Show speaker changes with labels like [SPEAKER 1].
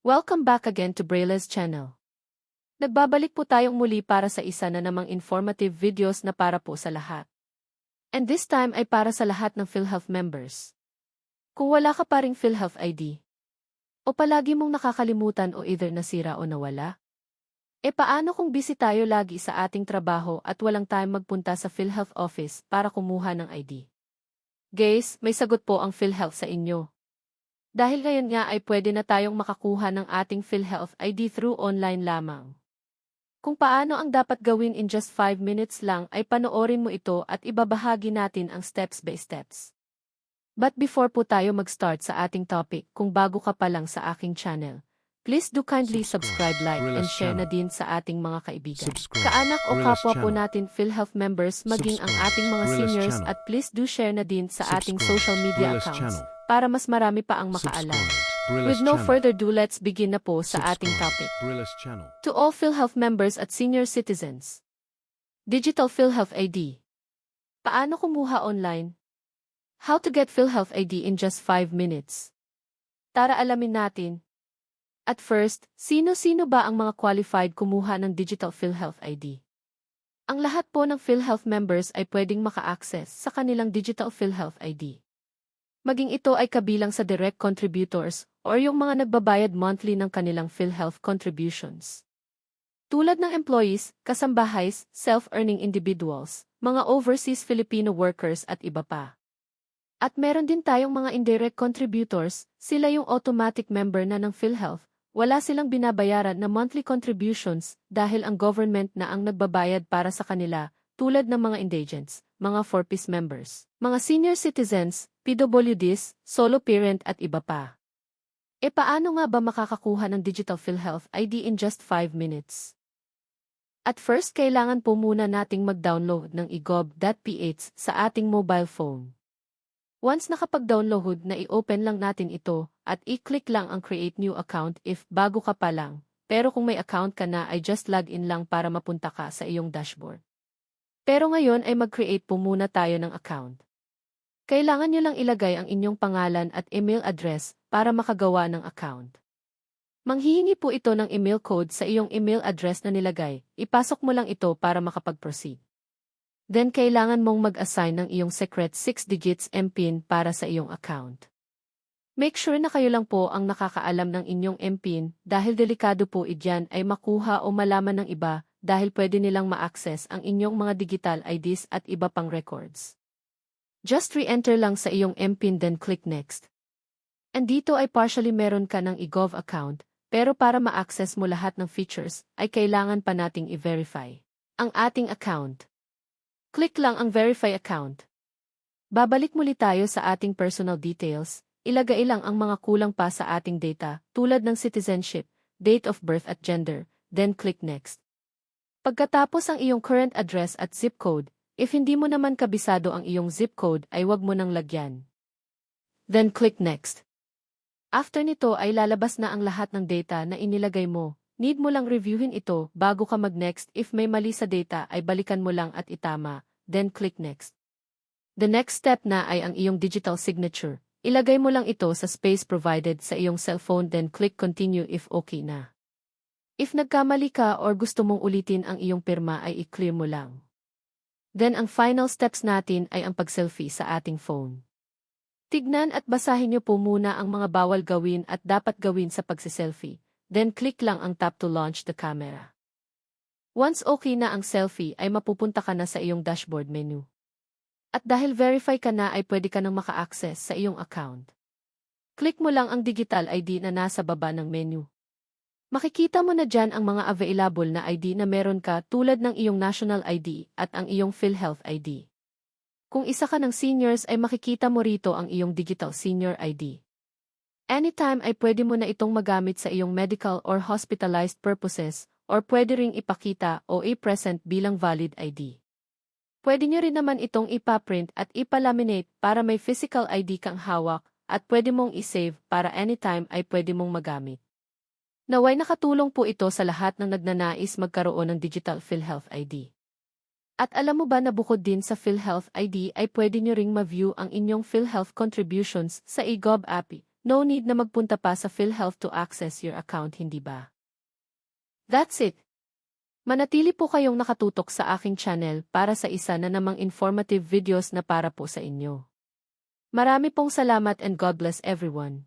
[SPEAKER 1] Welcome back again to Braille's channel. Nagbabalik po tayong muli para sa isa na namang informative videos na para po sa lahat. And this time ay para sa lahat ng PhilHealth members. Kung wala ka pa ring PhilHealth ID, o palagi mong nakakalimutan o either nasira o nawala, paano kung busy tayo lagi sa ating trabaho at walang time magpunta sa PhilHealth office para kumuha ng ID? Guys, may sagot po ang PhilHealth sa inyo. Dahil ngayon nga ay pwede na tayong makakuha ng ating PhilHealth ID through online lamang. Kung paano ang dapat gawin in just 5 minutes lang ay panoorin mo ito at ibabahagi natin ang steps by steps. But before po tayo mag-start sa ating topic, kung bago ka pa lang sa aking channel, please do kindly subscribe, like, and share na din sa ating mga kaibigan. Kaanak o kapwa po natin PhilHealth members maging ang ating mga seniors at please do share na din sa ating social media accounts para mas marami pa ang makaalam. With no further ado, let's begin na po sa ating topic. To all PhilHealth members at senior citizens. Digital PhilHealth ID. Paano kumuha online? How to get PhilHealth ID in just 5 minutes. Tara alamin natin. At first, sino-sino ba ang mga qualified kumuha ng Digital PhilHealth ID? Ang lahat po ng PhilHealth members ay pwedeng maka-access sa kanilang Digital PhilHealth ID. Maging ito ay kabilang sa direct contributors or yung mga nagbabayad monthly ng kanilang PhilHealth contributions. Tulad ng employees, kasambahays, self-earning individuals, mga overseas Filipino workers at iba pa. At meron din tayong mga indirect contributors, sila yung automatic member na ng PhilHealth, wala silang binabayaran na monthly contributions dahil ang government na ang nagbabayad para sa kanila, tulad ng mga indigents, mga 4-piece members, mga senior citizens, PWDs, solo parent at iba pa. Paano nga ba makakakuha ng Digital PhilHealth ID in just 5 minutes? At first, kailangan po muna nating mag-download ng egov.ph sa ating mobile phone. Once nakapag-download na i-open lang natin ito at i-click lang ang Create New Account if bago ka pa lang, pero kung may account ka na ay just log in lang para mapunta ka sa iyong dashboard. Pero ngayon ay mag-create po muna tayo ng account. Kailangan nyo lang ilagay ang inyong pangalan at email address para makagawa ng account. Manghihingi po ito ng email code sa iyong email address na nilagay, ipasok mo lang ito para makapag-proceed. Then kailangan mong mag-assign ng iyong secret 6 digits MPIN para sa iyong account. Make sure na kayo lang po ang nakakaalam ng inyong MPIN dahil delikado po idyan ay makuha o malaman ng iba dahil pwede nilang ma-access ang inyong mga digital IDs at iba pang records. Just re-enter lang sa iyong MPIN then click Next. And dito ay partially meron ka ng eGov account, pero para ma-access mo lahat ng features, ay kailangan pa nating i-verify ang ating account. Click lang ang Verify Account. Babalik muli tayo sa ating personal details, ilagay lang ang mga kulang pa sa ating data, tulad ng citizenship, date of birth at gender, then click Next. Pagkatapos ang iyong current address at zip code, if hindi mo naman kabisado ang iyong zip code ay wag mo nang lagyan. Then click Next. After nito ay lalabas na ang lahat ng data na inilagay mo. Need mo lang reviewin ito bago ka mag-next. If may mali sa data ay balikan mo lang at itama, then click Next. The next step na ay ang iyong digital signature. Ilagay mo lang ito sa space provided sa iyong cellphone then click Continue if okay na. If nagkamali ka or gusto mong ulitin ang iyong pirma ay i-clear mo lang. Then ang final steps natin ay ang pag-selfie sa ating phone. Tignan at basahin niyo po muna ang mga bawal gawin at dapat gawin sa pagsiselfie. Then click lang ang tap to launch the camera. Once okay na ang selfie ay mapupunta ka na sa iyong dashboard menu. At dahil verify ka na ay pwede ka nang maka-access sa iyong account. Click mo lang ang digital ID na nasa baba ng menu. Makikita mo na dyan ang mga available na ID na meron ka tulad ng iyong national ID at ang iyong PhilHealth ID. Kung isa ka ng seniors ay makikita mo rito ang iyong digital senior ID. Anytime ay pwede mo na itong magamit sa iyong medical or hospitalized purposes or pwede ring ipakita o i-present bilang valid ID. Pwede nyo rin naman itong ipaprint at ipalaminate para may physical ID kang hawak at pwede mong isave para anytime ay pwede mong magamit. Naway nakatulong po ito sa lahat ng nagnanais magkaroon ng Digital PhilHealth ID. At alam mo ba na bukod din sa PhilHealth ID ay pwede nyo ring ma-view ang inyong PhilHealth contributions sa eGov app. No need na magpunta pa sa PhilHealth to access your account, hindi ba? That's it. Manatili po kayong nakatutok sa aking channel para sa isa na namang informative videos na para po sa inyo. Marami pong salamat and God bless everyone.